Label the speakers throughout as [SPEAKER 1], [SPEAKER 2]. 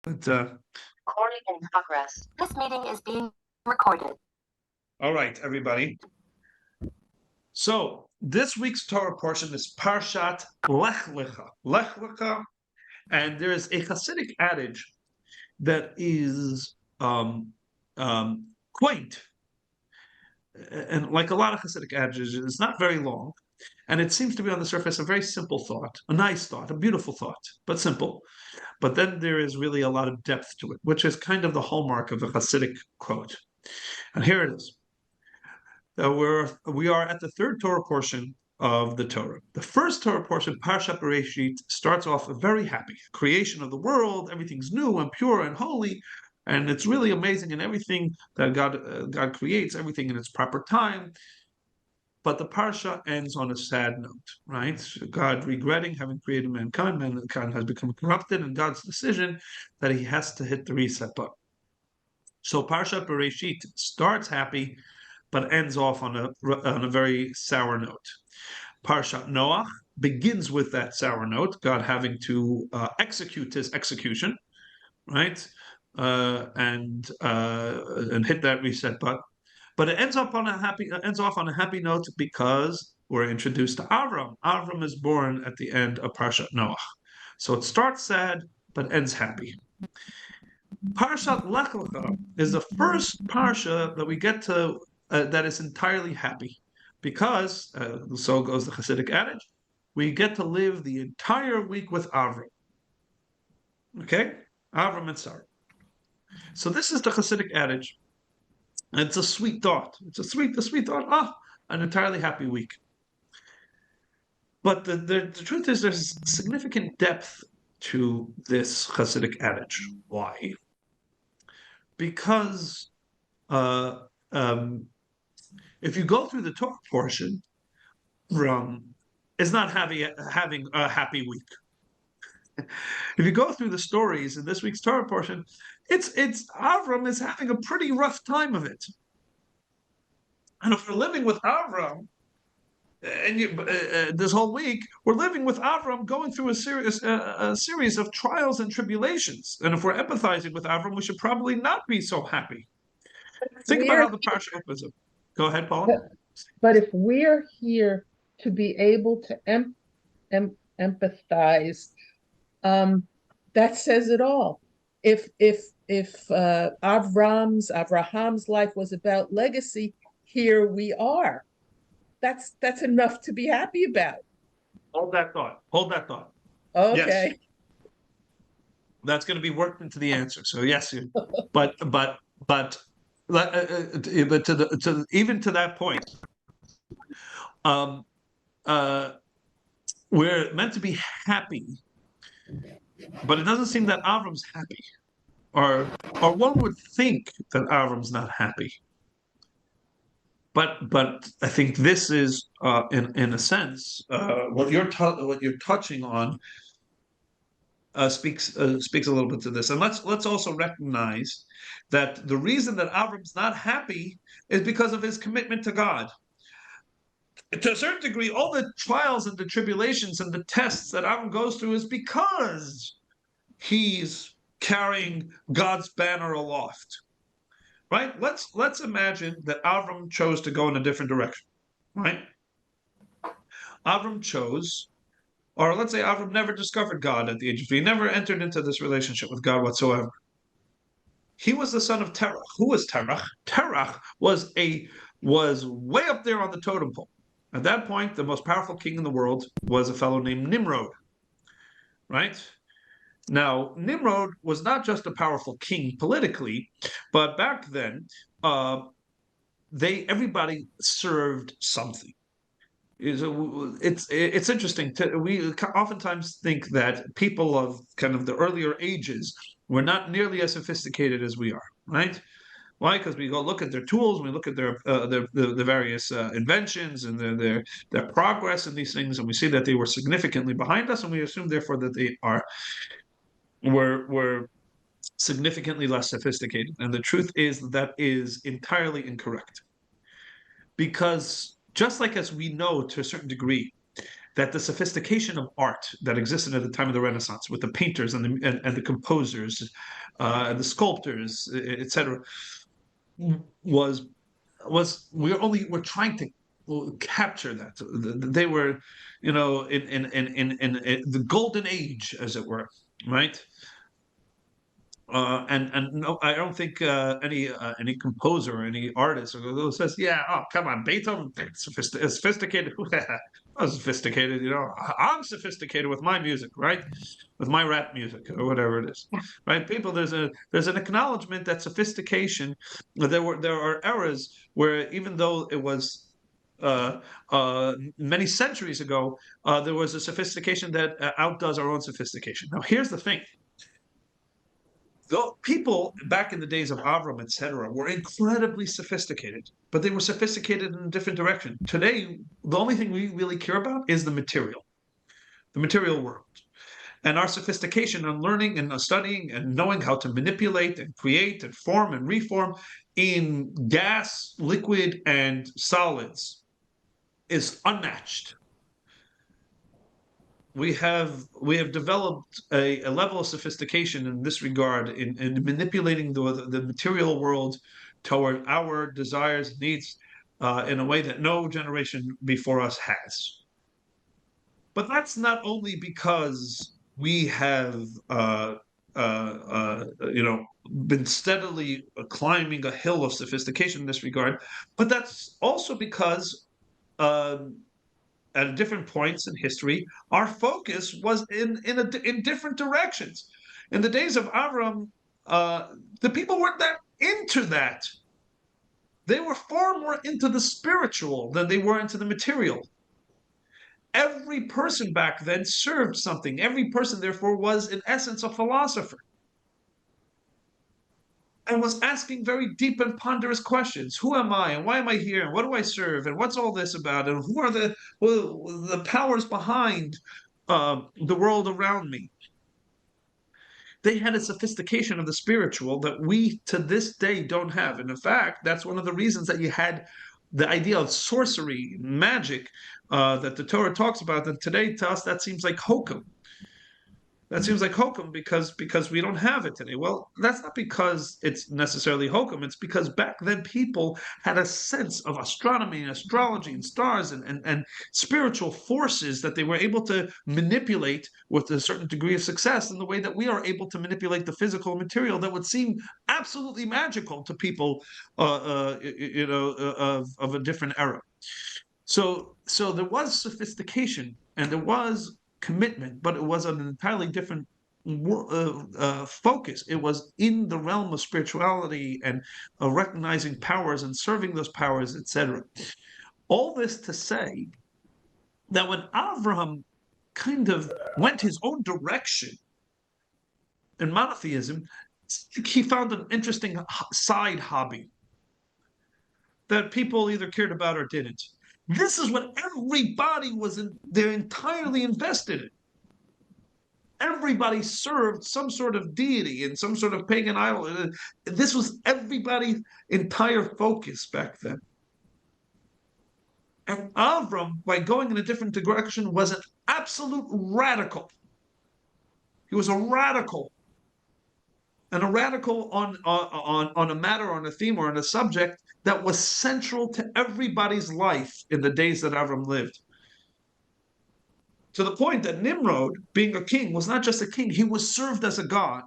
[SPEAKER 1] But,
[SPEAKER 2] Recording in progress. This meeting is being recorded.
[SPEAKER 1] all right, everybody. So this week's Torah portion is Parshat Lech Lecha. Lech Lecha, and there is a Hasidic adage that is quaint, and like a lot of Hasidic adages, it's not very long, and it seems to be on the surface a very simple thought, a nice thought, a beautiful thought, but simple. But then there is really a lot of depth to it, which is kind of the hallmark of a Hasidic quote. And here it is. We are at the third Torah portion of the Torah. The first Torah portion, Parshat Bereshit, starts off very happy. Creation of the world, everything's new and pure and holy, and it's really amazing in everything that God creates, everything in its proper time. But the parsha ends on a sad note, right? God regretting having created mankind. Mankind has become corrupted, and God's decision that He has to hit the reset button. So Parshat Bereshit starts happy, but ends off on a very sour note. Parshat Noach begins with that sour note, God having to execute His execution, right, and hit that reset button. But it ends off on a happy note because we're introduced to Avram. Avram is born at the end of Parshat Noach, so it starts sad but ends happy. Parshat Lech Lecha is the first parsha that we get to that is entirely happy, because so goes the Hasidic adage, we get to live the entire week with Avram. Okay, Avram and Sarah. So this is the Hasidic adage. And it's a sweet thought. It's a sweet thought. An entirely happy week. But the truth is, there's significant depth to this Hasidic adage. Why? Because if you go through the Torah portion, is not having a happy week. If you go through the stories in this week's Torah portion, it's Avram is having a pretty rough time of it. And if we're living with Avram, and this whole week, we're living with Avram going through a series of trials and tribulations. And if we're empathizing with Avram, we should probably not be so happy. Think about how the parsha opens up. Go ahead, Paula.
[SPEAKER 3] But if we're here to be able to empathize, that says it all. If Abraham's life was about legacy, here we are. That's enough to be happy about.
[SPEAKER 1] Hold that thought.
[SPEAKER 3] Okay.
[SPEAKER 1] Yes. That's going to be worked into the answer. So yes, but even to that point, we're meant to be happy, but it doesn't seem that Avram's happy, or one would think that Avram's not happy. But I think this is, in a sense, what you're touching on speaks a little bit to this. And let's also recognize that the reason that Avram's not happy is because of his commitment to God. To a certain degree, all the trials and the tribulations and the tests that Avram goes through is because he's carrying God's banner aloft. Right? Let's imagine that Avram chose to go in a different direction. Right? Avram chose, or let's say Avram never discovered God at the age of 3. He never entered into this relationship with God whatsoever. He was the son of Terach. Who was Terach? Terach was way up there on the totem pole. At that point, the most powerful king in the world was a fellow named Nimrod. Right? Now, Nimrod was not just a powerful king politically, but back then, everybody served something. It's interesting. We oftentimes think that people of kind of the earlier ages were not nearly as sophisticated as we are, right? Why? Because we go look at their tools, we look at their various inventions and their progress in these things, and we see that they were significantly behind us, and we assume therefore that they were significantly less sophisticated. And the truth is that is entirely incorrect. Because just like as we know to a certain degree that the sophistication of art that existed at the time of the Renaissance, with the painters and the composers, and the sculptors, etc., was we're trying to capture that. They were, in the golden age, as it were, right? And no, I don't think any composer or any artist who says, "Yeah, oh come on, Beethoven, sophisticated." I'm sophisticated, I'm sophisticated with my music, right? With my rap music or whatever it is, right? People, there's an acknowledgement that sophistication. There are eras where even though it was many centuries ago, there was a sophistication that outdoes our own sophistication. Now, here's the thing. Though people back in the days of Avram, etc., were incredibly sophisticated, but they were sophisticated in a different direction. Today, the only thing we really care about is the material world. And our sophistication on learning and studying and knowing how to manipulate and create and form and reform in gas, liquid, and solids is unmatched. We have developed a level of sophistication in this regard in manipulating the material world toward our desires and needs in a way that no generation before us has. But that's not only because we have been steadily climbing a hill of sophistication in this regard, but that's also because at different points in history, our focus was in different directions. In the days of Avram, the people weren't that into that. They were far more into the spiritual than they were into the material. Every person back then served something. Every person, therefore, was in essence a philosopher and was asking very deep and ponderous questions. Who am I, and why am I here, and what do I serve, and what's all this about, and who are the powers behind the world around me? They had a sophistication of the spiritual that we to this day don't have. And in fact, that's one of the reasons that you had the idea of sorcery, magic, that the Torah talks about. And today, to us, that seems like hokum. That seems like hokum because we don't have it today. Well, that's not because it's necessarily hokum. It's because back then people had a sense of astronomy and astrology and stars and spiritual forces that they were able to manipulate with a certain degree of success in the way that we are able to manipulate the physical material that would seem absolutely magical to people, of a different era. So there was sophistication and there was commitment, but it was an entirely different focus. It was in the realm of spirituality and recognizing powers and serving those powers, etc. All this to say that when Avraham kind of went his own direction in monotheism, he found an interesting side hobby that people either cared about or didn't. This is what everybody they're entirely invested in. Everybody served some sort of deity and some sort of pagan idol. This was everybody's entire focus back then. And Avram, by going in a different direction, was an absolute radical. He was a radical. And a radical on a matter, on a theme, or on a subject that was central to everybody's life in the days that Avram lived. To the point that Nimrod, being a king, was not just a king, he was served as a god.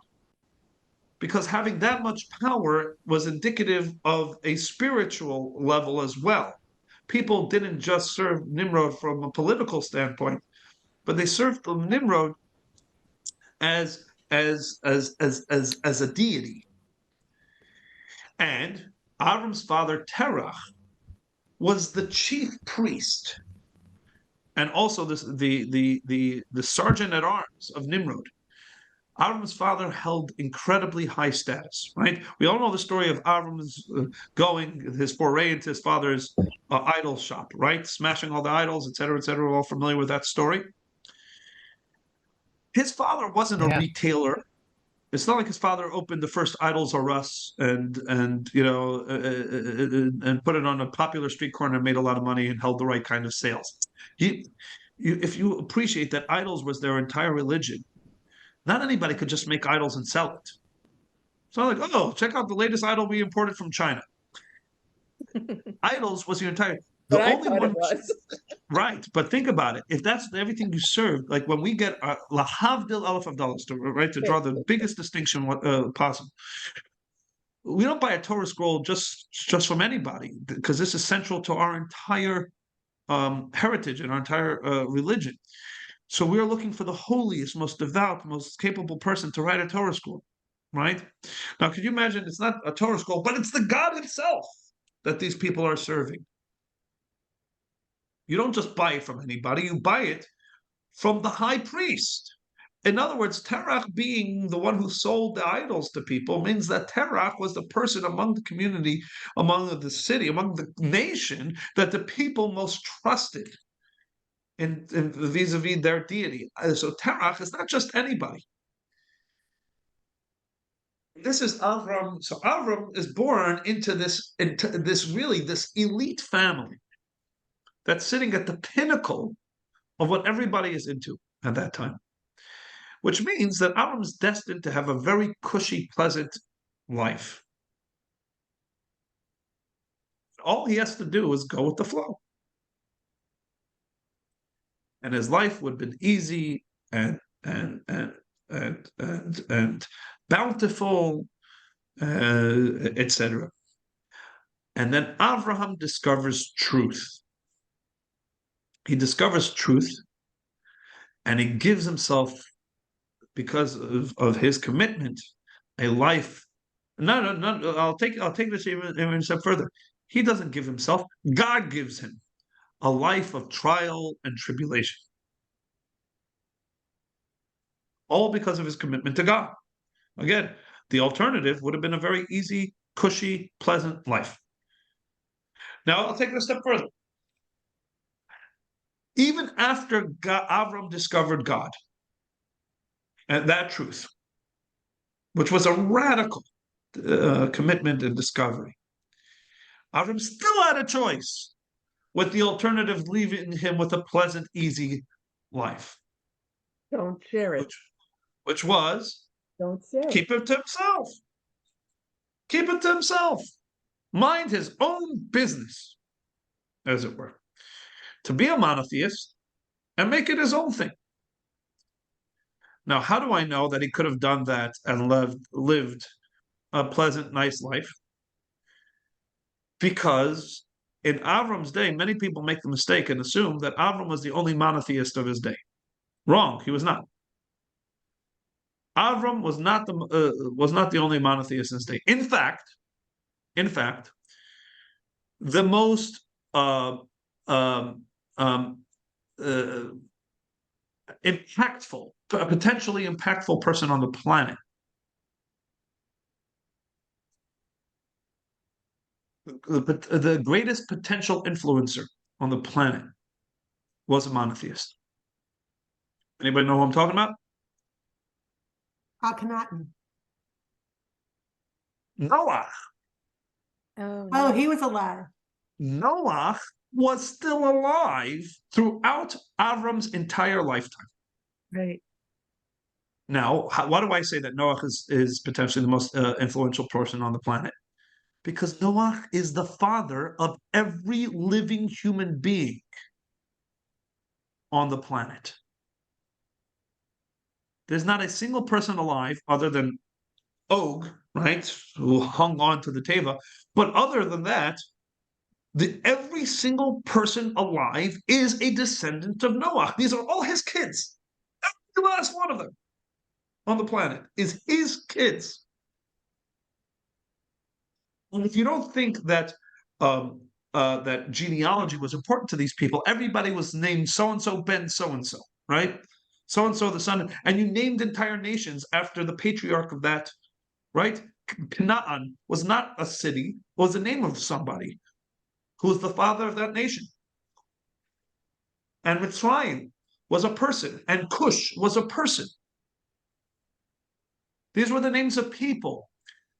[SPEAKER 1] Because having that much power was indicative of a spiritual level as well. People didn't just serve Nimrod from a political standpoint, but they served Nimrod as a deity. And Avram's father Terach was the chief priest and also the sergeant at arms of Nimrod. Avram's father held incredibly high status, right? We all know the story of Avram's his foray into his father's idol shop, right? Smashing all the idols, etc., etc. We're all familiar with that story. His father wasn't a retailer. It's not like his father opened the first Idols R Us and put it on a popular street corner and made a lot of money and held the right kind of sales. if you appreciate that idols was their entire religion, not anybody could just make idols and sell it. It's not like, oh, check out the latest idol we imported from China. Idols was your entire,
[SPEAKER 3] But
[SPEAKER 1] the
[SPEAKER 3] I
[SPEAKER 1] only
[SPEAKER 3] thought it
[SPEAKER 1] one,
[SPEAKER 3] was.
[SPEAKER 1] right? But think about it. If that's everything you serve, like when we get lahavdil aleph of dollars to right to draw the biggest distinction possible, we don't buy a Torah scroll just from anybody because this is central to our entire heritage and our entire religion. So we are looking for the holiest, most devout, most capable person to write a Torah scroll, right? Now, could you imagine? It's not a Torah scroll, but it's the God Himself that these people are serving. You don't just buy it from anybody; you buy it from the high priest. In other words, Terach being the one who sold the idols to people means that Terach was the person among the community, among the city, among the nation that the people most trusted in vis-a-vis their deity. So Terach is not just anybody. This is Avram. So Avram is born into this this elite family that's sitting at the pinnacle of what everybody is into at that time, which means that Avram is destined to have a very cushy, pleasant life. All he has to do is go with the flow, and his life would have been easy and and and and bountiful, etc. And then Abraham discovers truth. He discovers truth, and he gives himself, because of his commitment, a life. No. I'll take this even a step further. He doesn't give himself; God gives him a life of trial and tribulation, all because of his commitment to God. Again, the alternative would have been a very easy, cushy, pleasant life. Now I'll take it a step further. Even after Avram discovered God and that truth, which was a radical commitment and discovery, Avram still had a choice, with the alternative leaving him with a pleasant, easy life.
[SPEAKER 3] Don't share it.
[SPEAKER 1] Which was
[SPEAKER 3] Don't say.
[SPEAKER 1] keep it to himself. Keep it to himself. Mind his own business, as it were. To be a monotheist and make it his own thing. Now, how do I know that he could have done that and lived a pleasant, nice life? Because in Avram's day, many people make the mistake and assume that Avram was the only monotheist of his day. Wrong, he was not. Avram was not the only monotheist in his day. In fact, the most um, um, uh, impactful, potentially impactful person on the planet. The greatest potential influencer on the planet was a monotheist. Anybody know who I'm talking about?
[SPEAKER 4] Akhenaten.
[SPEAKER 1] Noah.
[SPEAKER 4] Oh, he was alive.
[SPEAKER 1] Noah was still alive throughout Avram's entire lifetime.
[SPEAKER 3] Right.
[SPEAKER 1] Now, why do I say that Noah is potentially the most influential person on the planet? Because Noah is the father of every living human being on the planet. There's not a single person alive other than Og, right, who hung on to the teva. But other than that, every single person alive is a descendant of Noah. These are all his kids. Every last one of them on the planet is his kids. And if you don't think that that genealogy was important to these people, everybody was named so and so ben so and so, right? So and so the son, and you named entire nations after the patriarch of that, right? Canaan was not a city; it was the name of somebody who was the father of that nation. And Mitzrayim was a person, and Cush was a person. These were the names of people.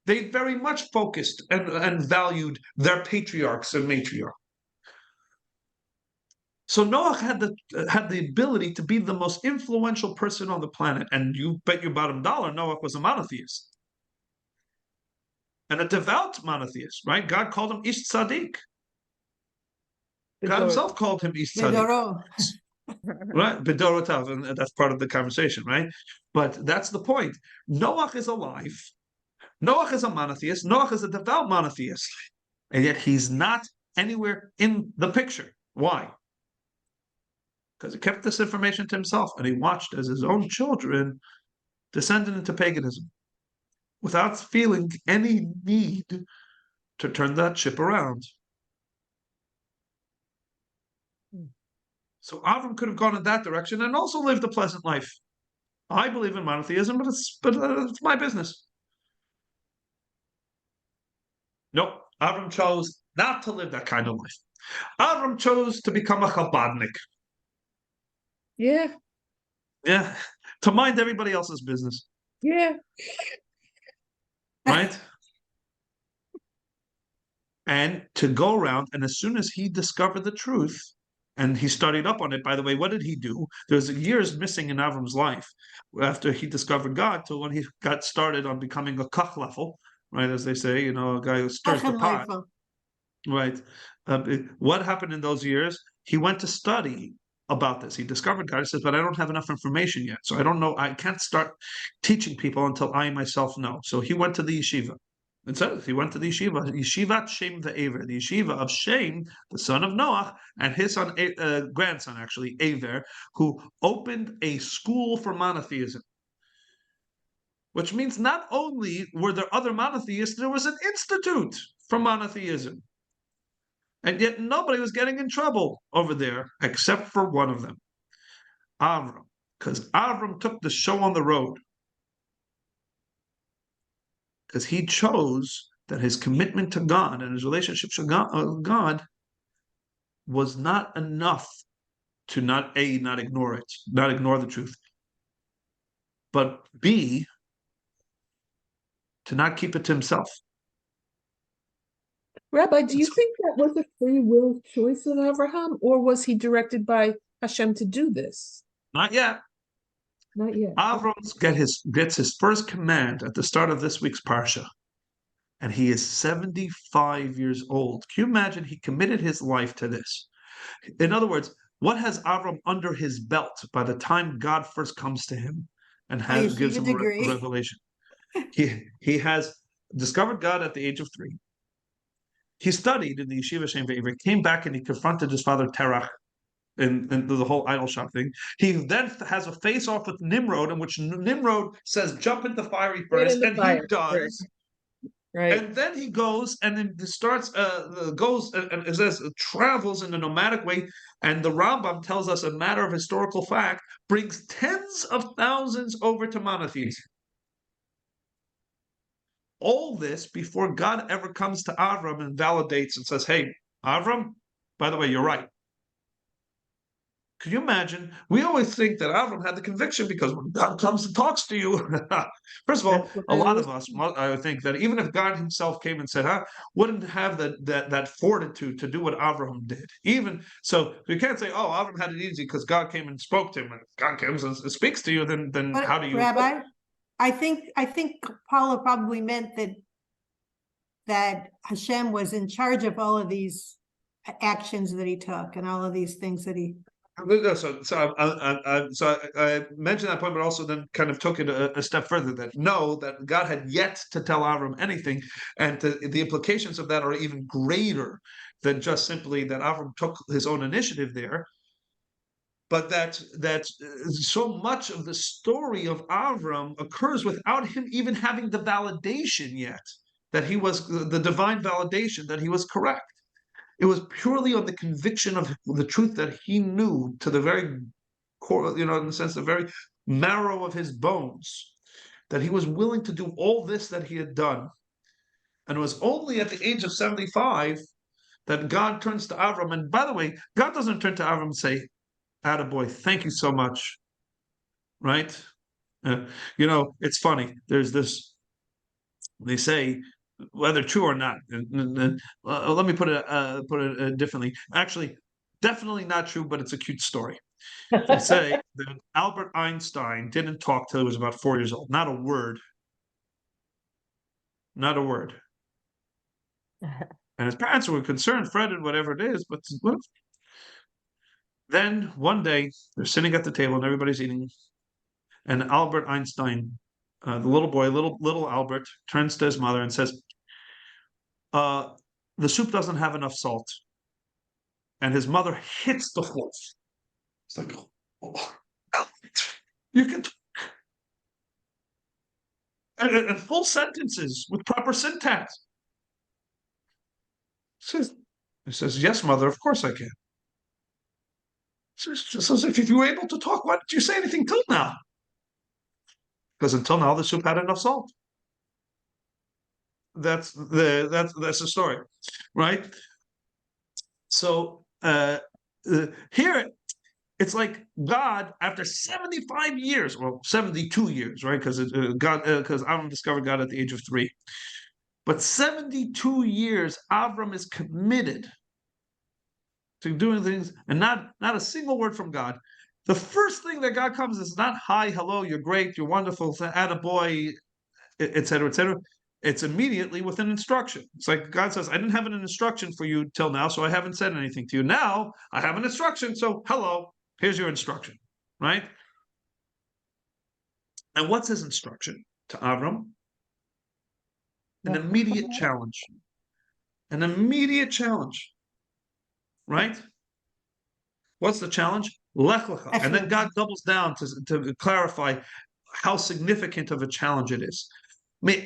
[SPEAKER 1] They very much focused and valued their patriarchs and matriarchs. So Noah had the ability to be the most influential person on the planet, and you bet your bottom dollar Noah was a monotheist and a devout monotheist, right? God called him Ish Tzaddik. God himself called him Ish Tzaddik.
[SPEAKER 4] Bedoro.
[SPEAKER 1] Right, Bedorotav, and that's part of the conversation, right? But that's the point. Noah is alive. Noah is a monotheist. Noah is a devout monotheist, and yet he's not anywhere in the picture. Why? Because he kept this information to himself, and he watched as his own children descended into paganism without feeling any need to turn that ship around. So Avram could have gone in that direction and also lived a pleasant life. I believe in monotheism, but it's my business. Nope, Avram chose not to live that kind of life. Avram chose to become a Chabadnik.
[SPEAKER 3] Yeah.
[SPEAKER 1] Yeah, to mind everybody else's business.
[SPEAKER 3] Yeah.
[SPEAKER 1] Right? And to go around, and as soon as he discovered the truth, and he studied up on it, by the way, what did he do? There's years missing in Avram's life after he discovered God till when he got started on becoming a kachlefel, right? As they say, a guy who stirs the pot. Right. What happened in those years? He went to study about this. He discovered God. He says, but I don't have enough information yet. So I don't know. I can't start teaching people until I myself know. So he went to the yeshiva. It says he went to the yeshiva, Yeshivat Shem ve'Aver, the yeshiva of Shem, the son of Noach, and his son, grandson, actually, Aver, who opened a school for monotheism. Which means not only were there other monotheists, there was an institute for monotheism. And yet nobody was getting in trouble over there except for one of them, Avram, because Avram took the show on the road. Because he chose that his commitment to God and his relationship to God was not enough to not ignore it, not ignore the truth, but B, to not keep it to himself.
[SPEAKER 3] Rabbi, do you think that was a free will choice of Abraham, or was he directed by Hashem to do this?
[SPEAKER 1] Not yet.
[SPEAKER 3] Not yet.
[SPEAKER 1] Avram gets his first command at the start of this week's parsha, and he is 75 years old. Can you imagine he committed his life to this? In other words, what has Avram under his belt by the time God first comes to him and gives him a revelation? He has discovered God at the age of 3. He studied in the yeshiva Shem ve'Aver, came back and he confronted his father Terach and the whole idol shop thing. He then has a face-off with Nimrod, in which Nimrod says, "Jump in the fiery furnace," and he does.
[SPEAKER 3] Right.
[SPEAKER 1] And then he goes and then and it says travels in a nomadic way. And the Rambam tells us a matter of historical fact, brings tens of thousands over to monotheism. All this before God ever comes to Avram and validates and says, "Hey, Avram, by the way, you're right." Can you imagine? We always think that Avram had the conviction because when God comes and talks to you, first of all, a lot of us, I think that even if God himself came and said, wouldn't have that fortitude to do what Avram did. Even so, you can't say, "Oh, Avram had it easy because God came and spoke to him." And if God comes and speaks to you, then
[SPEAKER 4] But
[SPEAKER 1] how do you?
[SPEAKER 4] Rabbi, I think Paula probably meant that Hashem was in charge of all of these actions that he took and all of these things that he.
[SPEAKER 1] So I mentioned that point, but also then kind of took it a step further. That God had yet to tell Avram anything, and the implications of that are even greater than just simply that Avram took his own initiative there. But that so much of the story of Avram occurs without him even having the validation yet that he was the divine validation that he was correct. It was purely on the conviction of the truth that he knew to the very core, in the sense, the very marrow of his bones, that he was willing to do all this that he had done. And it was only at the age of 75 that God turns to Avram. And by the way, God doesn't turn to Avram and say, "Attaboy, thank you so much." Right? It's funny. There's this, they say, whether true or not. Let me put it differently. Actually, Definitely not true, but it's a cute story. They say that Albert Einstein didn't talk till he was about 4 years old. Not a word. Not a word. And his parents were concerned, fretted, whatever it is, but then one day they're sitting at the table and everybody's eating, and Albert Einstein, the little boy, little Albert, turns to his mother and says, "The soup doesn't have enough salt." And his mother hits the floor. It's like, oh, Albert, you can and full sentences with proper syntax. He says, "Yes, mother, of course I can." Just as if you were able to talk, why didn't you say anything till now? Because until now, the soup had enough salt. That's the story, right? So here, it's like God, after 75 years, well, 72 years, right? Because because Avram discovered God at the age of 3. But 72 years, Avram is committed to doing things, and not a single word from God. The first thing that God comes is not hi, hello, you're great, you're wonderful, attaboy, etc., etc. It's immediately with an instruction. It's like God says, I didn't have an instruction for you till now, so I haven't said anything to you. Now I have an instruction, so hello, here's your instruction, right? And what's his instruction to Avram? An immediate challenge. An immediate challenge, right? What's the challenge? Lech Lecha. And then God doubles down to clarify how significant of a challenge it is. From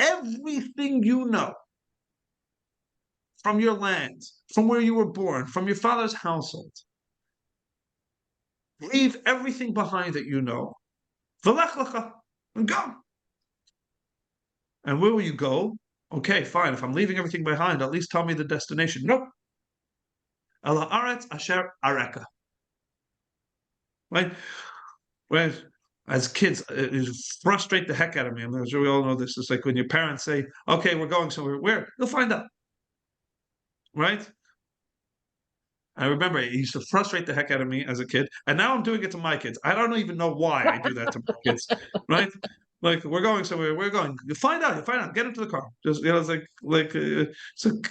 [SPEAKER 1] everything you know, from your land, from where you were born, from your father's household, leave everything behind that you know. V'lech lecha, and go. And where will you go? Okay, fine. If I'm leaving everything behind, at least tell me the destination. Nope. El haaretz asher areka. Right? Right? As kids, it frustrate the heck out of me. I'm sure we all know this. It's like when your parents say, okay, we're going somewhere. Where? You'll find out. Right? I remember it used to frustrate the heck out of me as a kid. And now I'm doing it to my kids. I don't even know why I do that to my kids. Right? Like, we're going somewhere. We're going. You find out. You find out. Get into the car. Just, it's so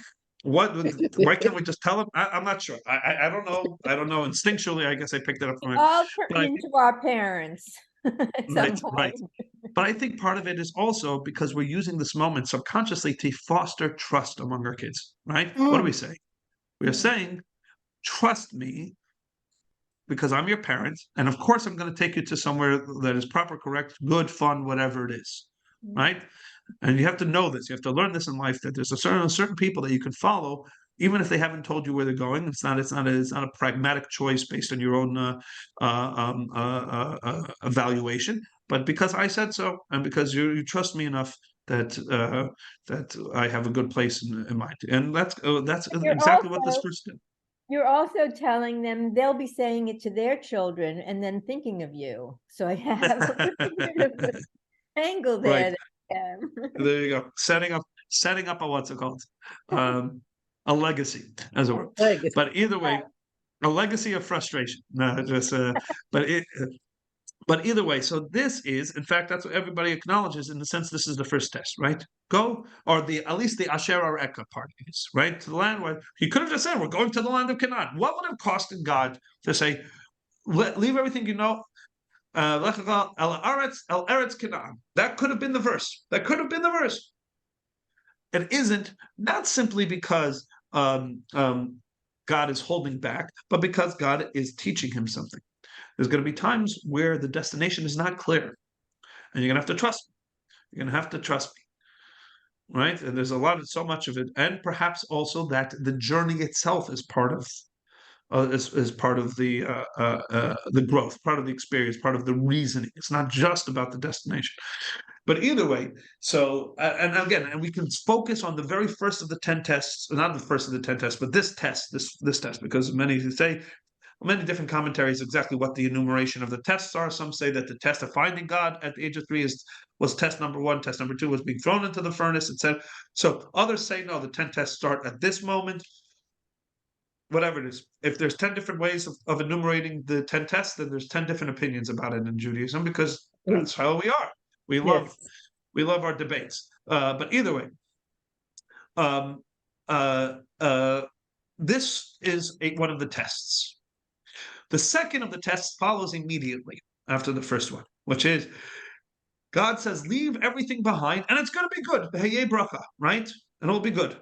[SPEAKER 1] what? Why can't we just tell them? I'm not sure. I don't know. I don't know. Instinctually, I guess I picked it up from it.
[SPEAKER 5] All turn into our parents. At some
[SPEAKER 1] Right,
[SPEAKER 5] point.
[SPEAKER 1] right. But I think part of it is also because we're using this moment subconsciously to foster trust among our kids, right? What do we say? We are saying, trust me because I'm your parent, and of course I'm going to take you to somewhere that is proper, correct, good, fun, whatever it is, right? And you have to know this. You have to learn this in life that there's a certain people that you can follow, even if they haven't told you where they're going. It's not a pragmatic choice based on your own evaluation. But because I said so, and because you trust me enough that I have a good place in mind, and that's exactly what this first did.
[SPEAKER 5] You're also telling them they'll be saying it to their children and then thinking of you. So I have a bit of an angle there.
[SPEAKER 1] Right. There you go. Setting up a what's it called? A legacy, as it were.
[SPEAKER 3] Legacy.
[SPEAKER 1] But either way, a legacy of frustration. No, just but either way, so this is, in fact, that's what everybody acknowledges in the sense this is the first test, right? Go, or at least the Asher Areka part is, right? To the land where he could have just said, we're going to the land of Canaan. What would have costed God to say, leave everything you know, El Eretz Canaan? That could have been the verse. That could have been the verse. It isn't, not simply because God is holding back, but because God is teaching him something. There's going to be times where the destination is not clear, and you're going to have to trust me. You're going to have to trust me, right? And there's so much of it, and perhaps also that the journey itself is part of is part of the growth, part of the experience, part of the reasoning. It's not just about the destination. But either way, so and again, and we can focus on the very first of the 10 tests, not the first of the 10 tests, but this test, this test, because many say. Many different commentaries exactly what the enumeration of the tests are. Some say that the test of finding God at the age of 3 was test number 1. Test number 2 was being thrown into the furnace, etc. So others say no, the 10 tests start at this moment. whatever it is. If there's 10 different ways of enumerating the 10 tests, then there's 10 different opinions about it in Judaism, because that's how we are. We love
[SPEAKER 3] Yes.
[SPEAKER 1] we love our debates. But either way, um, uh, uh, this is one of the tests. The second of the tests follows immediately after the first one, which is God says, leave everything behind, and it's going to be good. Behayei bracha, right? And it'll be good.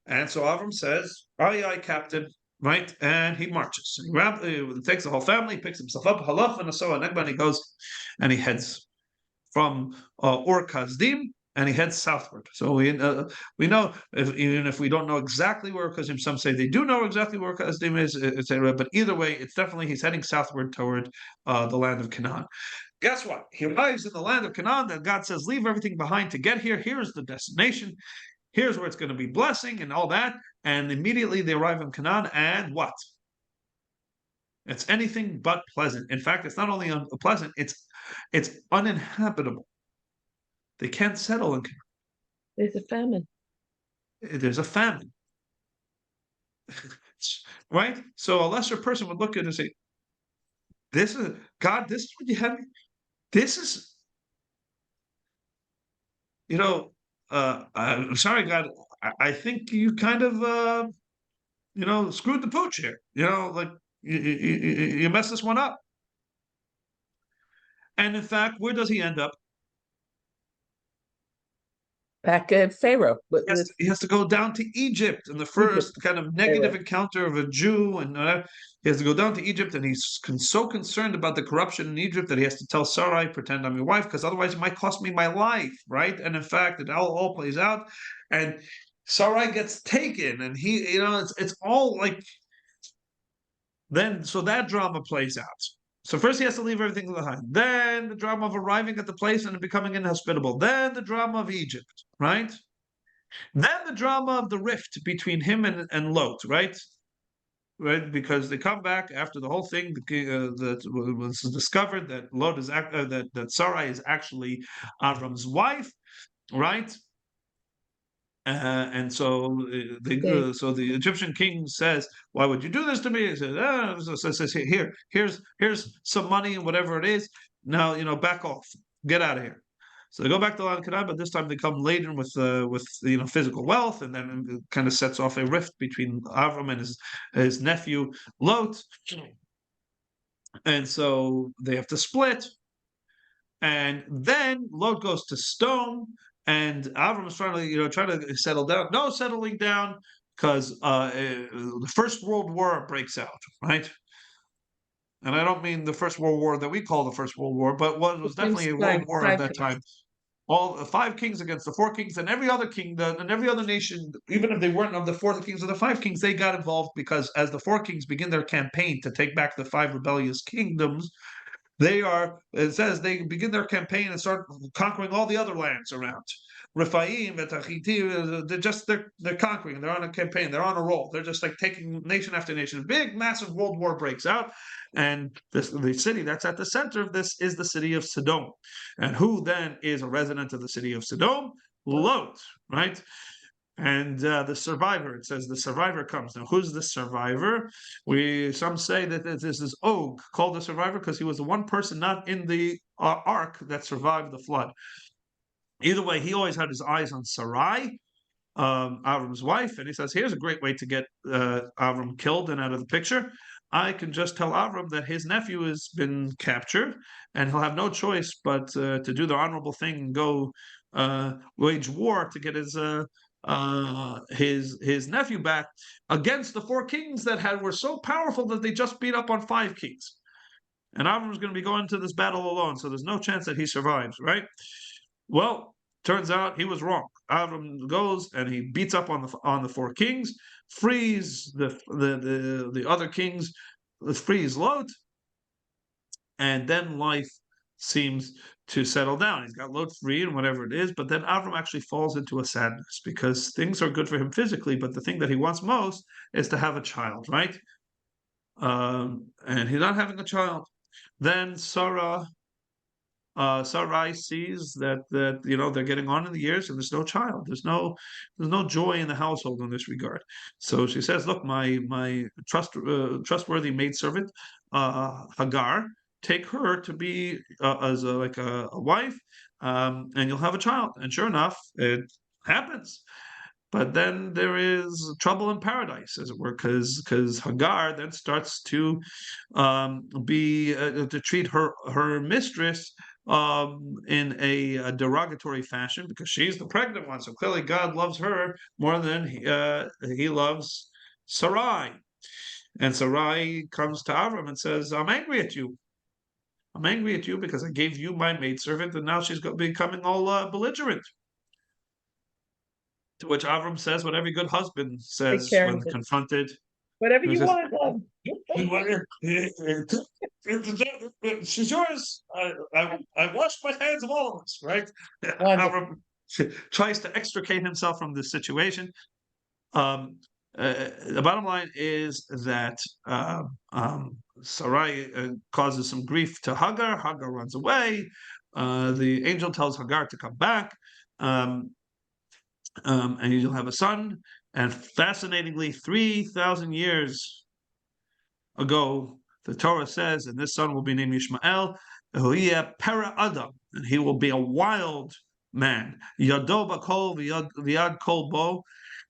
[SPEAKER 1] And so Avram says, aye, aye, captain, right? And he marches. He takes the whole family, picks himself up, halach and so and he goes, and he heads from Ur Kasdim, and he heads southward. So we know, even if we don't know exactly where Kasdim, some say they do know exactly where Kasdim is, etc. But either way, it's definitely he's heading southward toward the land of Canaan. Guess what? He arrives in the land of Canaan, and God says, leave everything behind to get here. Here's the destination. Here's where it's going to be blessing and all that. And immediately they arrive in Canaan, and what? It's anything but pleasant. In fact, it's not only unpleasant, it's uninhabitable. They can't settle in Canaan.
[SPEAKER 3] There's a famine.
[SPEAKER 1] There's a famine. Right? So a lesser person would look at it and say, this is God, this is what you have. This is, I'm sorry, God, I think you kind of screwed the pooch here. Like you messed this one up. And in fact, where does he end up?
[SPEAKER 3] Back at Pharaoh.
[SPEAKER 1] He has to go down to Egypt in the first kind of negative encounter of a Jew, and he has to go down to Egypt, and he's so concerned about the corruption in Egypt that he has to tell Sarai, pretend I'm your wife, because otherwise it might cost me my life, right? And in fact, it all plays out, and Sarai gets taken, and he, it's all like, so that drama plays out. So first he has to leave everything behind. Then the drama of arriving at the place and becoming inhospitable. Then the drama of Egypt, right? Then the drama of the rift between him and Lot, right? Right, because they come back after the whole thing that was discovered that Lot is that Sarai is actually Avram's wife, right? And so the Egyptian king says, "Why would you do this to me?" He says, "Here's some money and whatever it is. Now back off, get out of here." So they go back to land Canaan, but this time they come laden with physical wealth, and then it kind of sets off a rift between Avram and his nephew Lot, and so they have to split. And then Lot goes to Stone, and Avram is trying to settle down. No settling down, because the First World War breaks out, right? And I don't mean the First World War that we call the First World War, but what was definitely a world war at that time. All the 5 kings against the 4 kings, and every other kingdom and every other nation, even if they weren't of the 4 kings or the 5 kings, they got involved, because as the 4 kings begin their campaign to take back the 5 rebellious kingdoms, it says they begin their campaign and start conquering all the other lands around. Rephaim, they're conquering, they're on a campaign, they're on a roll. They're just like taking nation after nation. Big, massive world war breaks out, and the city that's at the center of this is the city of Sodom. And who then is a resident of the city of Sodom? Lot, right? And the survivor, it says the survivor comes. Now, who's the survivor? Some say that this is Og, called the survivor because he was the one person not in the ark that survived the flood. Either way, he always had his eyes on Sarai, Avram's wife, and he says, here's a great way to get Avram killed and out of the picture. I can just tell Avram that his nephew has been captured, and he'll have no choice but to do the honorable thing and go wage war to get his nephew back against the 4 kings that were so powerful that they just beat up on 5 kings. And Avram's going to be going to this battle alone, so there's no chance that he survives, right? Well, turns out he was wrong. Avram goes and he beats up on the 4 kings, frees the other kings, frees Lot, and then life seems to settle down. He's got Lot free and whatever it is, but then Avram actually falls into a sadness because things are good for him physically, but the thing that he wants most is to have a child, right? And he's not having a child. Then Sarah Sarai sees that they're getting on in the years and there's no child. There's no joy in the household in this regard. So she says, "Look, my trustworthy maidservant, Hagar, take her to be as a wife, and you'll have a child." And sure enough, it happens. But then there is trouble in paradise, as it were, because Hagar then starts to be to treat her mistress in a derogatory fashion because she's the pregnant one. So clearly, God loves her more than he loves Sarai. And Sarai comes to Avram and says, "I'm angry at you. I'm angry at you because I gave you my maidservant, and now she's becoming all belligerent." To which Avram says what every good husband
[SPEAKER 3] Take
[SPEAKER 1] says
[SPEAKER 3] care
[SPEAKER 1] when
[SPEAKER 3] of it.
[SPEAKER 1] confronted.
[SPEAKER 3] Whatever
[SPEAKER 1] He
[SPEAKER 3] you
[SPEAKER 1] says,
[SPEAKER 3] want, love.
[SPEAKER 1] "She's yours. I washed my hands of all of us," right?
[SPEAKER 3] Wonderful.
[SPEAKER 1] Avram tries to extricate himself from this situation. Um, the bottom line is that Sarai causes some grief to Hagar. Hagar runs away. The angel tells Hagar to come back. And you'll have a son. And fascinatingly, 3,000 years ago, the Torah says, and this son will be named Ishmael, Para Adam, and he will be a wild man. Yado bakol v'yad kol bo,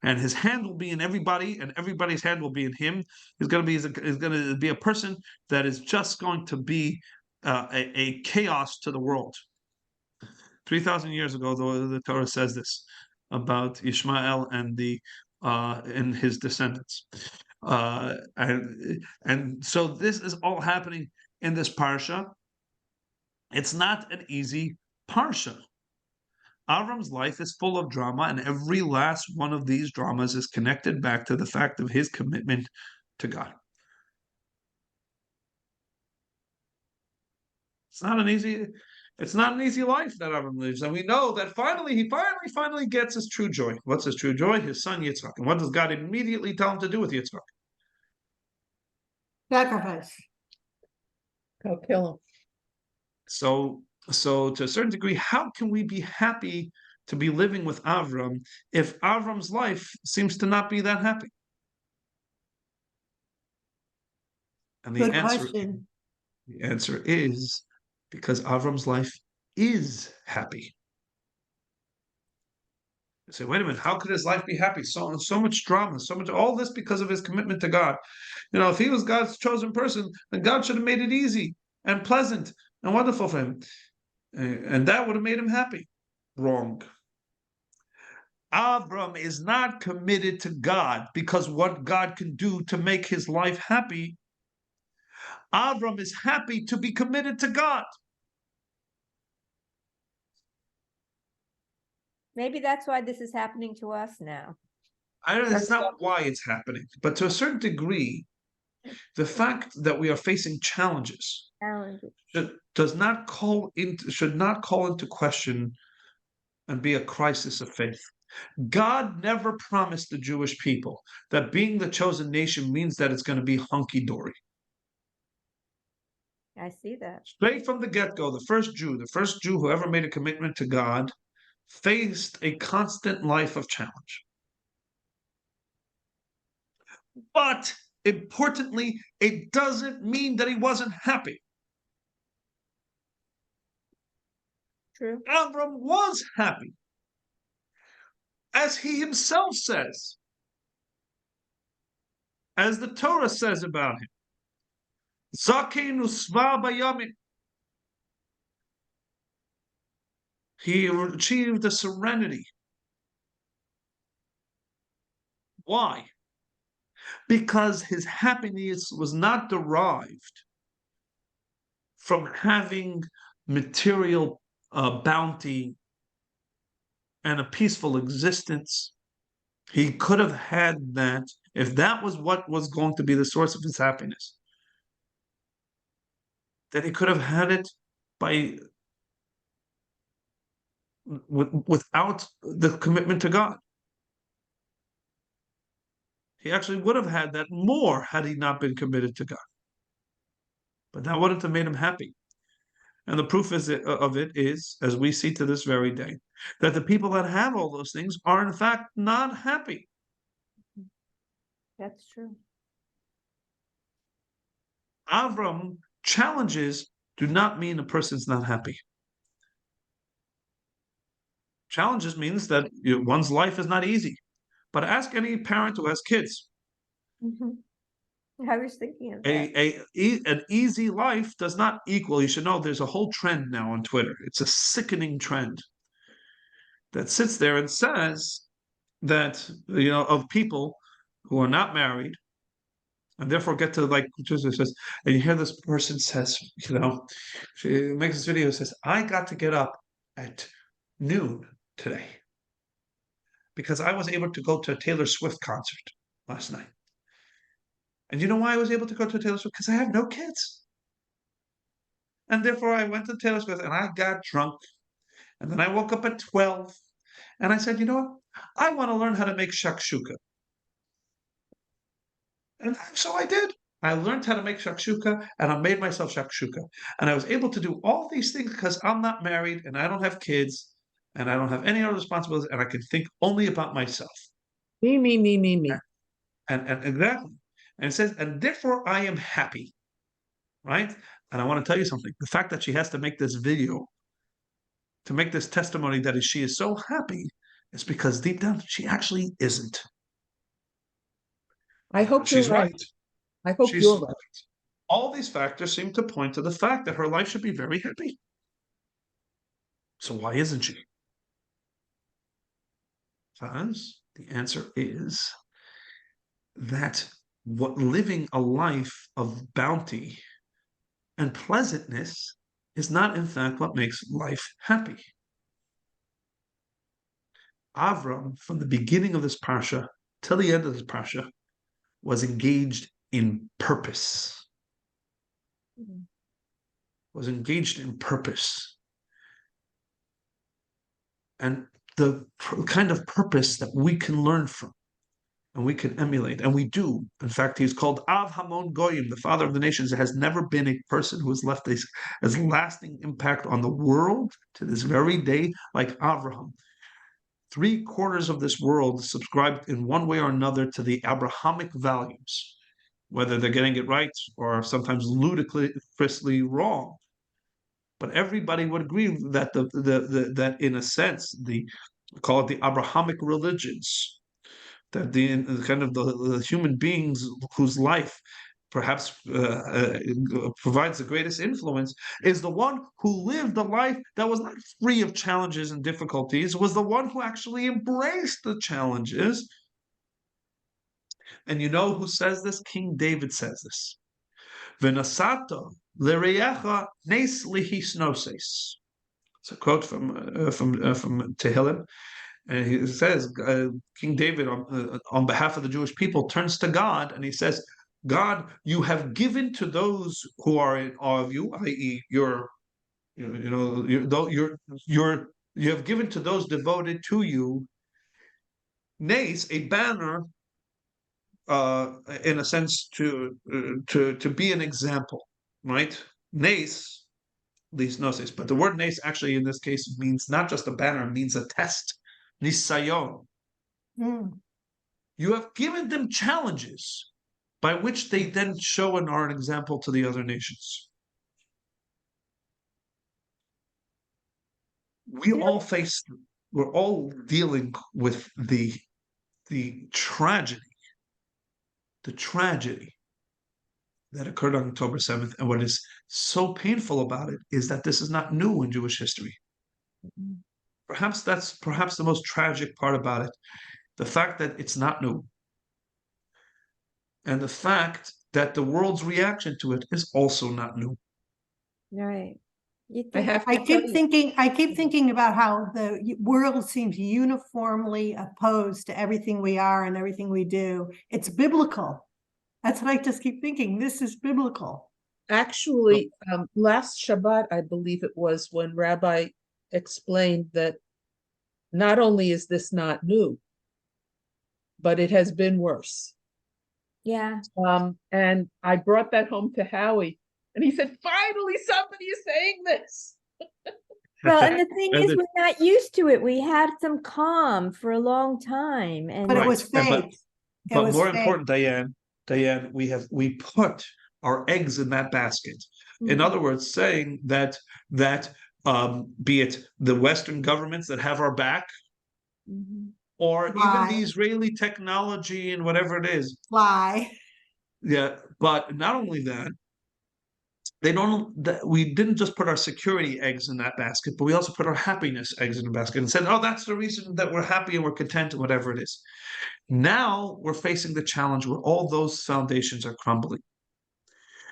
[SPEAKER 1] and his hand will be in everybody, and everybody's hand will be in him. He's going to be a person that is just going to be a chaos to the world. 3,000 years ago, the Torah says this about Ishmael and his descendants, and so this is all happening in this parsha. It's not an easy parsha. Avram's life is full of drama, and every last one of these dramas is connected back to the fact of his commitment to God. It's not an easy. It's not an easy life that Avram lives, and we know that he finally gets his true joy. What's his true joy? His son Yitzchak. And what does God immediately tell him to do with Yitzchak?
[SPEAKER 4] Sacrifice.
[SPEAKER 3] Go kill him.
[SPEAKER 1] So to a certain degree, how can we be happy to be living with Avram if Avram's life seems to not be that happy? And
[SPEAKER 4] Good question.
[SPEAKER 1] The answer is because Avram's life is happy. You say, wait a minute, how could his life be happy? So much drama, all this because of his commitment to God. If he was God's chosen person, then God should have made it easy and pleasant and wonderful for him. And that would have made him happy. Wrong. Avram is not committed to God because what God can do to make his life happy. Avram is happy to be committed to God.
[SPEAKER 5] Maybe that's why this is happening to us now.
[SPEAKER 1] That's not why it's happening, but to a certain degree, the fact that we are facing challenges should not call into question and be a crisis of faith. God never promised the Jewish people that being the chosen nation means that it's going to be hunky-dory.
[SPEAKER 5] I see that.
[SPEAKER 1] Straight from the get-go, the first Jew who ever made a commitment to God, faced a constant life of challenge. But importantly, it doesn't mean that he wasn't happy.
[SPEAKER 5] True.
[SPEAKER 1] Avram was happy. As he himself says, as the Torah says about him, Zakeinu Sva Bayamin. He achieved a serenity. Why? Because his happiness was not derived from having material bounty and a peaceful existence. He could have had that if that was what was going to be the source of his happiness. Then he could have had it without the commitment to God. He actually would have had that more had he not been committed to God. But that wouldn't have made him happy. And the proof of it is, as we see to this very day, that the people that have all those things are in fact not happy.
[SPEAKER 5] That's true.
[SPEAKER 1] Avram challenges do not mean a person's not happy. Challenges means that one's life is not easy. But ask any parent who has kids.
[SPEAKER 5] I was thinking of that.
[SPEAKER 1] An easy life does not equal. You should know there's a whole trend now on Twitter. It's a sickening trend that sits there and says that, of people who are not married and therefore get to like, and you hear this person says, she makes this video, says, I got to get up at noon today because I was able to go to a Taylor Swift concert last night. And you know why I was able to go to Taylor Swift? Because I have no kids. And therefore I went to Taylor Swift and I got drunk. And then I woke up at 12 and I said, you know what? I want to learn how to make shakshuka. And so I did. I learned how to make shakshuka and I made myself shakshuka. And I was able to do all these things because I'm not married and I don't have kids and I don't have any other responsibilities and I can think only about myself.
[SPEAKER 3] Me, me, me, me, me.
[SPEAKER 1] And exactly. And it says, and therefore I am happy. Right? And I want to tell you something. The fact that she has to make this video to make this testimony that she is so happy is because deep down she actually isn't.
[SPEAKER 3] I hope
[SPEAKER 1] She's
[SPEAKER 3] you're right. I hope you're right.
[SPEAKER 1] All these factors seem to point to the fact that her life should be very happy. So why isn't she? Because the answer is that living a life of bounty and pleasantness is not, in fact, what makes life happy. Avram, from the beginning of this parsha till the end of this parsha, was engaged in purpose. Was engaged in purpose. And the kind of purpose that we can learn from and we can emulate, and we do. In fact, he's called Av Hamon Goyim, the father of the nations. There has never been a person who has left a lasting impact on the world to this very day like Avraham. 3/4 of this world subscribed in one way or another to the Abrahamic values, whether they're getting it right or sometimes ludicrously wrong. But everybody would agree that that in a sense, call it the Abrahamic religions, that the kind of the human beings whose life perhaps provides the greatest influence is the one who lived a life that was not free of challenges and difficulties, was the one who actually embraced the challenges. And you know who says this? King David says this. V'nasato l'reyecha nes lihisnoses. It's a quote from Tehillim. And he says, King David, on behalf of the Jewish people, turns to God and he says, God, you have given to those who are in awe of you, i.e., you have given to those devoted to you, nace, a banner, in a sense, to be an example, right? Nace, these noses, but the word nace actually in this case means not just a banner, it means a test. Nisayon. You have given them challenges by which they then show and are an example to the other nations. We're all dealing with the tragedy that occurred on October 7th. And what is so painful about it is that this is not new in Jewish history. Perhaps that's the most tragic part about it. The fact that it's not new. And the fact that the world's reaction to it is also not new.
[SPEAKER 5] Right.
[SPEAKER 4] I keep thinking about how the world seems uniformly opposed to everything we are and everything we do. It's biblical. That's what I just keep thinking. This is biblical.
[SPEAKER 3] Actually, last Shabbat, I believe it was, when Rabbi explained that not only is this not new, but it has been worse.
[SPEAKER 5] Yeah.
[SPEAKER 3] And I brought that home to Howie, And he said, finally, somebody is saying this.
[SPEAKER 5] Well, and the thing
[SPEAKER 1] And
[SPEAKER 5] is,
[SPEAKER 1] the-
[SPEAKER 5] we're not used to it. We had some calm for a long time, and
[SPEAKER 4] But it
[SPEAKER 1] Right.
[SPEAKER 4] was
[SPEAKER 1] And
[SPEAKER 4] fake. It
[SPEAKER 1] but
[SPEAKER 4] was
[SPEAKER 1] more
[SPEAKER 4] fake.
[SPEAKER 1] important, Diane, we put our eggs in that basket. In
[SPEAKER 5] Mhm.
[SPEAKER 1] other words, saying that be it the Western governments that have our back,
[SPEAKER 5] Mhm.
[SPEAKER 1] or even
[SPEAKER 4] Lie.
[SPEAKER 1] the Israeli technology and whatever it is.
[SPEAKER 4] Lie.
[SPEAKER 1] Yeah, but not only that, we didn't just put our security eggs in that basket, but we also put our happiness eggs in the basket and said, oh, that's the reason that we're happy and we're content and whatever it is. Now we're facing the challenge where all those foundations are crumbling.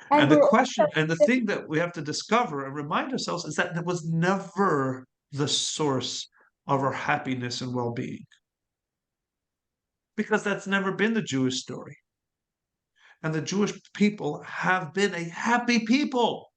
[SPEAKER 1] And the
[SPEAKER 5] we're
[SPEAKER 1] question
[SPEAKER 5] also
[SPEAKER 1] and the thing that we have to discover and remind ourselves is that was never the source of our happiness and well-being. Because that's never been the Jewish story. And the Jewish people have been a happy people.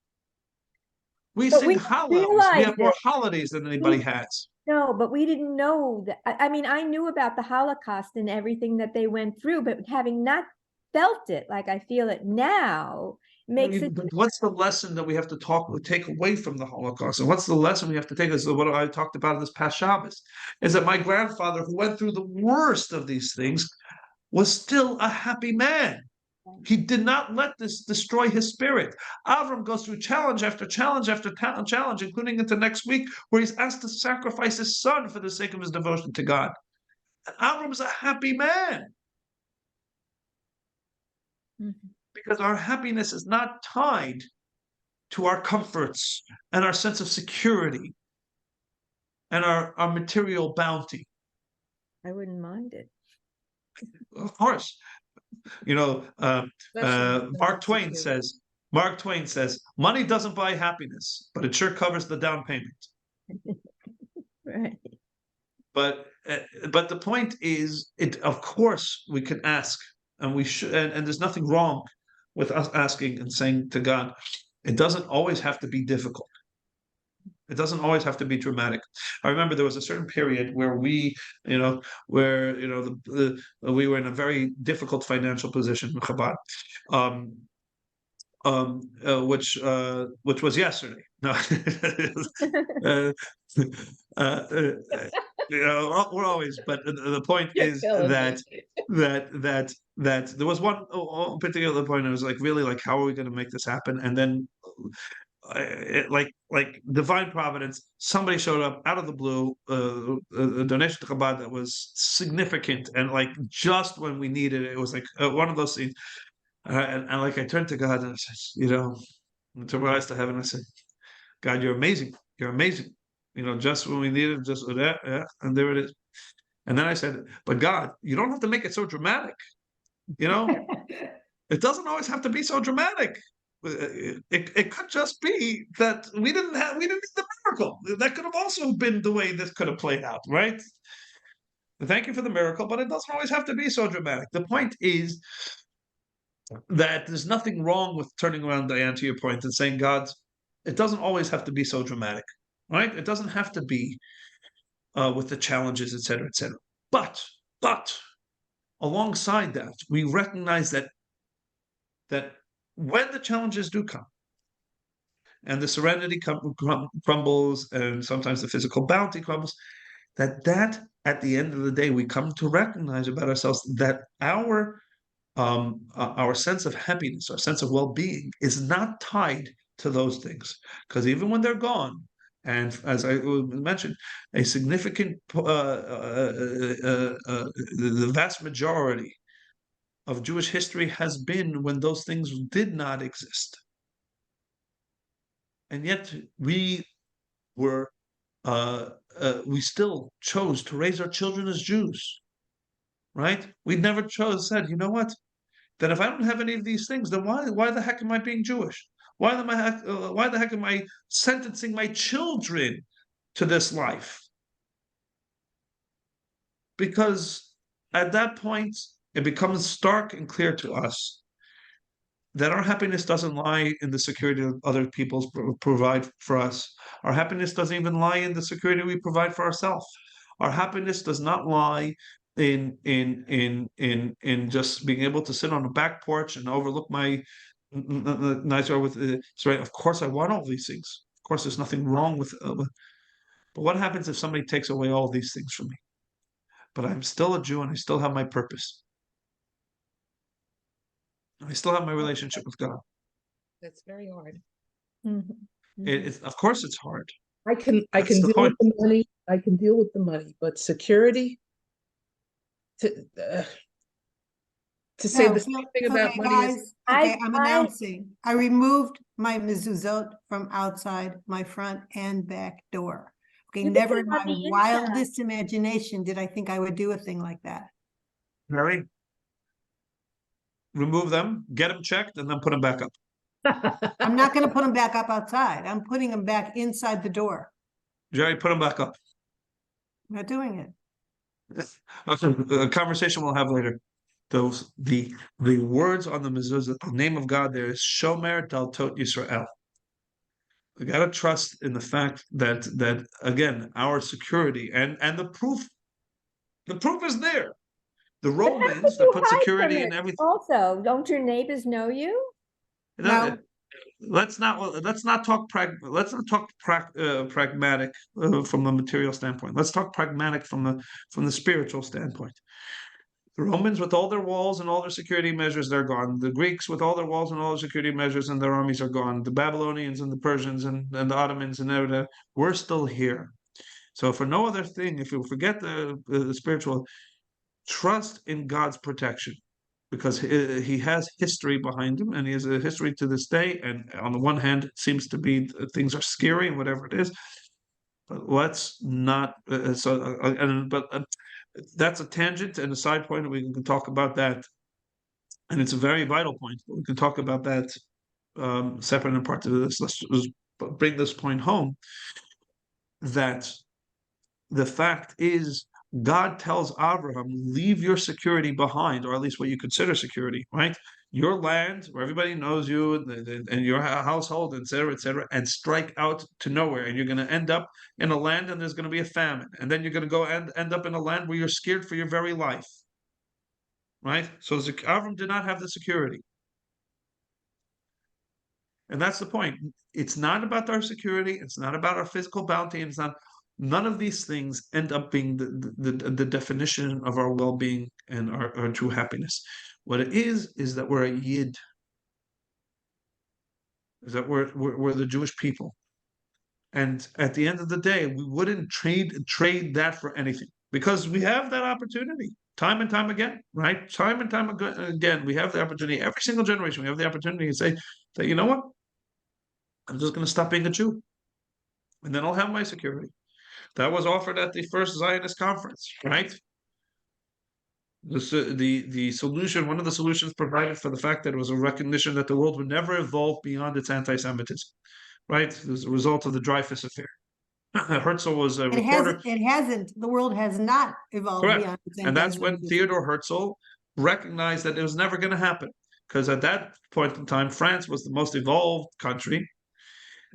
[SPEAKER 1] We
[SPEAKER 5] But
[SPEAKER 1] sing
[SPEAKER 5] we didn't
[SPEAKER 1] Hallels. We
[SPEAKER 5] realize
[SPEAKER 1] have more
[SPEAKER 5] it.
[SPEAKER 1] holidays than anybody has.
[SPEAKER 5] No, but we didn't know that. I mean, I knew about the Holocaust and everything that they went through, but having not felt it like I feel it now makes it.
[SPEAKER 1] But what's the lesson that we have to take away from the Holocaust? And what's the lesson we have to take? Is what I talked about in this past Shabbos, is that my grandfather, who went through the worst of these things, was still a happy man. He did not let this destroy his spirit. Avram goes through challenge after challenge after challenge, including into next week, where he's asked to sacrifice his son for the sake of his devotion to God. And Avram's a happy man
[SPEAKER 5] Mhm.
[SPEAKER 1] because our happiness is not tied to our comforts and our sense of security and our material bounty.
[SPEAKER 5] I wouldn't mind it.
[SPEAKER 1] Of course,
[SPEAKER 3] Especially
[SPEAKER 1] Mark Twain
[SPEAKER 3] security.
[SPEAKER 1] says, money doesn't buy happiness, but it sure covers the down payment.
[SPEAKER 5] Right.
[SPEAKER 1] But the point is, of course we can ask, and we should, and there's nothing wrong with us asking and saying to God. It doesn't always have to be difficult. It doesn't always have to be dramatic. I remember there was a certain period where we were in a very difficult financial position in Chabad, um, which was yesterday. No, uh, uh, uh, we're always. But the point
[SPEAKER 3] You're
[SPEAKER 1] is
[SPEAKER 3] killing
[SPEAKER 1] that
[SPEAKER 3] me.
[SPEAKER 1] there was one particular point. I was like, really, like, how are we going to make this happen? And then like divine providence, somebody showed up out of the blue, a donation to Chabad that was significant, and like just when we needed it, it was like one of those things. And like I turned to God and I said, I took my eyes to heaven. I said, God, you're amazing. You're amazing. Just when we needed, just yeah, and there it is. And then I said, but God, you don't have to make it so dramatic. It doesn't always have to be so dramatic. It could just be that we didn't need the miracle. That could have also been the way this could have played out, right? Thank you for the miracle, but it doesn't always have to be so dramatic. The point is that there's nothing wrong with turning around, Diane, to your point, and saying, God, it doesn't always have to be so dramatic, right? It doesn't have to be with the challenges, et cetera, et cetera. But alongside that, we recognize that when the challenges do come, and the serenity crumbles, and sometimes the physical bounty crumbles, that at the end of the day, we come to recognize about ourselves that our sense of happiness, our sense of well-being, is not tied to those things, because even when they're gone, and as I mentioned, a significant, the vast majority of Jewish history has been when those things did not exist. And yet we we still chose to raise our children as Jews, right? We never said, you know what? Then if I don't have any of these things, then why the heck am I being Jewish? Why the heck am I sentencing my children to this life? Because at that point, it becomes stark and clear to us that our happiness doesn't lie in the security that other people provide for us. Our happiness doesn't even lie in the security we provide for ourselves. Our happiness does not lie in just being able to sit on a back porch and overlook my nicer with so right. Of course, I want all these things. Of course, there's nothing wrong with. But what happens if somebody takes away all these things from me? But I'm still a Jew and I still have my purpose. I still have my relationship with God.
[SPEAKER 3] That's very hard.
[SPEAKER 5] Mhm,
[SPEAKER 1] It's of course it's hard.
[SPEAKER 3] I can
[SPEAKER 1] That's the
[SPEAKER 3] deal with
[SPEAKER 1] point.
[SPEAKER 3] the money. I can deal with the money, but security to uh, to say
[SPEAKER 4] No,
[SPEAKER 3] the same thing about
[SPEAKER 4] okay,
[SPEAKER 3] money is
[SPEAKER 4] guys,
[SPEAKER 5] I-
[SPEAKER 4] okay, I'm
[SPEAKER 5] I-
[SPEAKER 4] announcing, I removed my mezuzot from outside my front and back door. Okay,
[SPEAKER 5] You can
[SPEAKER 4] never
[SPEAKER 5] put
[SPEAKER 4] in
[SPEAKER 5] it on
[SPEAKER 4] my
[SPEAKER 5] the inside.
[SPEAKER 4] wildest imagination did I think I would do a thing like that.
[SPEAKER 1] Mary, remove them, get them checked, and then put them back up.
[SPEAKER 4] I'm not gonna put them back up outside. I'm putting them back inside the door.
[SPEAKER 1] Jerry, put them back up.
[SPEAKER 4] I'm not doing it.
[SPEAKER 1] Okay, a conversation we'll have later. Those the words on the mezuzah, the name of God there is Shomer Daltot Yisrael. We gotta trust in the fact that again our security and the proof is there. The
[SPEAKER 5] But how could
[SPEAKER 1] Romans that
[SPEAKER 5] you
[SPEAKER 1] put
[SPEAKER 5] hide
[SPEAKER 1] security
[SPEAKER 5] from
[SPEAKER 1] in
[SPEAKER 5] it?
[SPEAKER 1] everything.
[SPEAKER 5] Also, don't your neighbors know you?
[SPEAKER 4] No.
[SPEAKER 1] Let's not talk pragmatic from the material standpoint. Let's talk pragmatic from the spiritual standpoint. The Romans with all their walls and all their security measures, they're gone. The Greeks with all their walls and all their security measures and their armies are gone. The Babylonians and the Persians and the Ottomans and everything, we're still here. So for no other thing, if you forget the spiritual, trust in God's protection because he has history behind him and he has a history to this day. And on the one hand, it seems to be things are scary and whatever it is. But let's not. But that's a tangent and a side point. We can talk about that, and it's a very vital point. But we can talk about that separate and apart to this. Let's just bring this point home that the fact is God tells Abraham, leave your security behind, or at least what you consider security, right? Your land, where everybody knows you, and your household, etc., and strike out to nowhere. And you're going to end up in a land and there's going to be a famine. And then you're going to go and end up in a land where you're scared for your very life, right? So Avram did not have the security. And that's the point. It's not about our security. It's not about our physical bounty. And it's not. None of these things end up being the definition of our well-being and our true happiness. What it is that we're a yid. Is that we're the Jewish people. And at the end of the day, we wouldn't trade that for anything because we have that opportunity time and time again, right? Time and time again, we have the opportunity. Every single generation, we have the opportunity to say that you know what, I'm just going to stop being a Jew, and then I'll have my security. That was offered at the first Zionist conference, right? The solution, one of the solutions provided for the fact that it was a recognition that the world would never evolve beyond its anti-Semitism, right? As a result of the Dreyfus affair. Herzl was a reporter.
[SPEAKER 4] It hasn't, the world has not evolved
[SPEAKER 1] Correct.
[SPEAKER 4] beyond its
[SPEAKER 1] And that's when
[SPEAKER 4] anti-Semitism.
[SPEAKER 1] Theodore Herzl recognized that it was never going to happen. Because at that point in time, France was the most evolved country.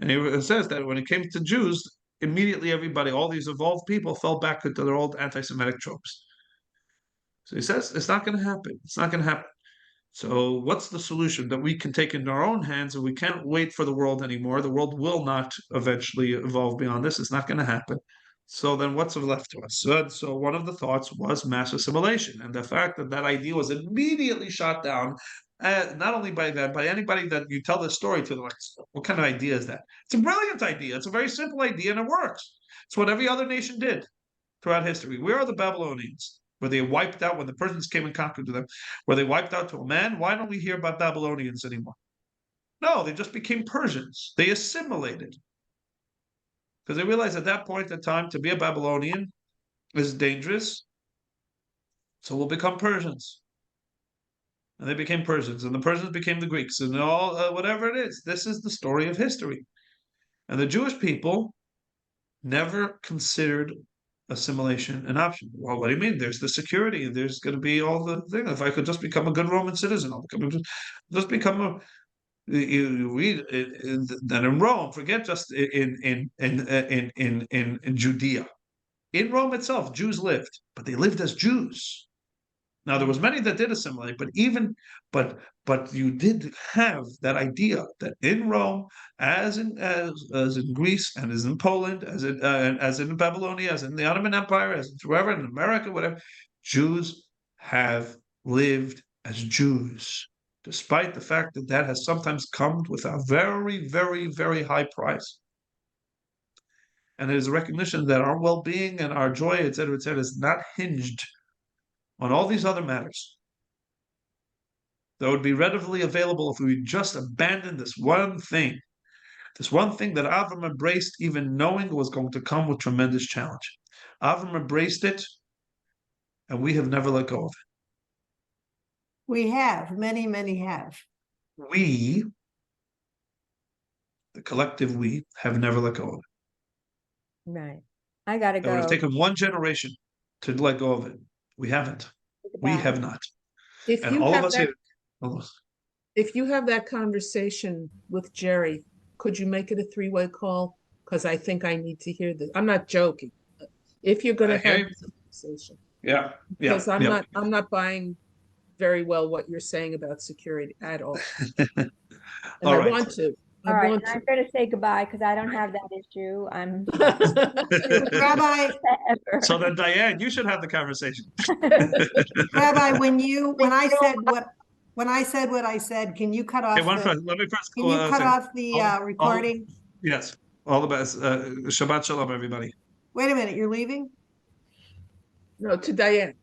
[SPEAKER 1] And it says that when it came to Jews, immediately everybody, all these evolved people, fell back into their old anti-Semitic tropes. So he says it's not going to happen. It's not going to happen. So what's the solution that we can take into our own hands? And we can't wait for the world anymore. The world will not eventually evolve beyond this. It's not going to happen. So then what's left to us? So one of the thoughts was mass assimilation. And the fact that that idea was immediately shot down, not only by them, by anybody that you tell this story to, like, what kind of idea is that? It's a brilliant idea. It's a very simple idea and it works. It's what every other nation did throughout history. Where are the Babylonians? Where they wiped out when the Persians came and conquered them, where they wiped out to a man. Why don't we hear about Babylonians anymore? No, they just became Persians. They assimilated. Because they realized at that point in time to be a Babylonian is dangerous. So we'll become Persians. And they became Persians, and the Persians became the Greeks, and all whatever it is. This is the story of history. And the Jewish people never considered assimilation an option. Well, what do you mean? There's the security, and there's going to be all the thing. If I could just become a good Roman citizen, I'll just become a. You read that in Rome. Forget just in Judea. In Rome itself, Jews lived, but they lived as Jews. Now there was many that did assimilate, but you did have that idea that in Rome, as in Greece, and as in Poland, as in Babylonia, as in the Ottoman Empire, as in wherever in America, whatever, Jews have lived as Jews, despite the fact that that has sometimes come with a very, very, very high price. And it is a recognition that our well-being and our joy, etc., is not hinged on all these other matters that would be readily available if we just abandoned this one thing that Avram embraced, even knowing it was going to come with tremendous challenge. Avram embraced it, and we have never let go of
[SPEAKER 4] We have, many have.
[SPEAKER 1] it. We, the collective we, have never let go of it.
[SPEAKER 5] Right. I gotta
[SPEAKER 1] It would have
[SPEAKER 5] go.
[SPEAKER 1] taken one generation to let go of it. We haven't. We
[SPEAKER 5] Goodbye.
[SPEAKER 1] have not.
[SPEAKER 3] If
[SPEAKER 1] And
[SPEAKER 3] you
[SPEAKER 1] all of
[SPEAKER 3] have
[SPEAKER 1] us
[SPEAKER 3] that,
[SPEAKER 1] here, almost.
[SPEAKER 3] if you have that conversation with Jerry, could you make it a three-way call? Because I think I need to hear this. I'm not joking. If you're gonna
[SPEAKER 1] I hear
[SPEAKER 3] have
[SPEAKER 1] you.
[SPEAKER 3] this conversation,
[SPEAKER 1] Yeah,
[SPEAKER 3] because
[SPEAKER 1] yeah.
[SPEAKER 3] I'm not buying very well what you're saying about security at all. And
[SPEAKER 1] All
[SPEAKER 3] I
[SPEAKER 1] right.
[SPEAKER 3] want to.
[SPEAKER 5] All
[SPEAKER 3] I
[SPEAKER 5] right,
[SPEAKER 3] want
[SPEAKER 5] and I'm gonna say goodbye because I don't have that issue. I'm
[SPEAKER 3] to.
[SPEAKER 4] Rabbi,
[SPEAKER 5] ever.
[SPEAKER 1] So then, Diane, you should have the conversation.
[SPEAKER 4] Rabbi, when I said what I said, can you cut
[SPEAKER 1] Okay,
[SPEAKER 4] off
[SPEAKER 1] let me first.
[SPEAKER 4] can you cut
[SPEAKER 1] say,
[SPEAKER 4] off the
[SPEAKER 1] all-
[SPEAKER 4] recording?
[SPEAKER 1] yes, all the best. Shabbat shalom, everybody.
[SPEAKER 4] Wait a minute, you're leaving?
[SPEAKER 3] No, to Diane.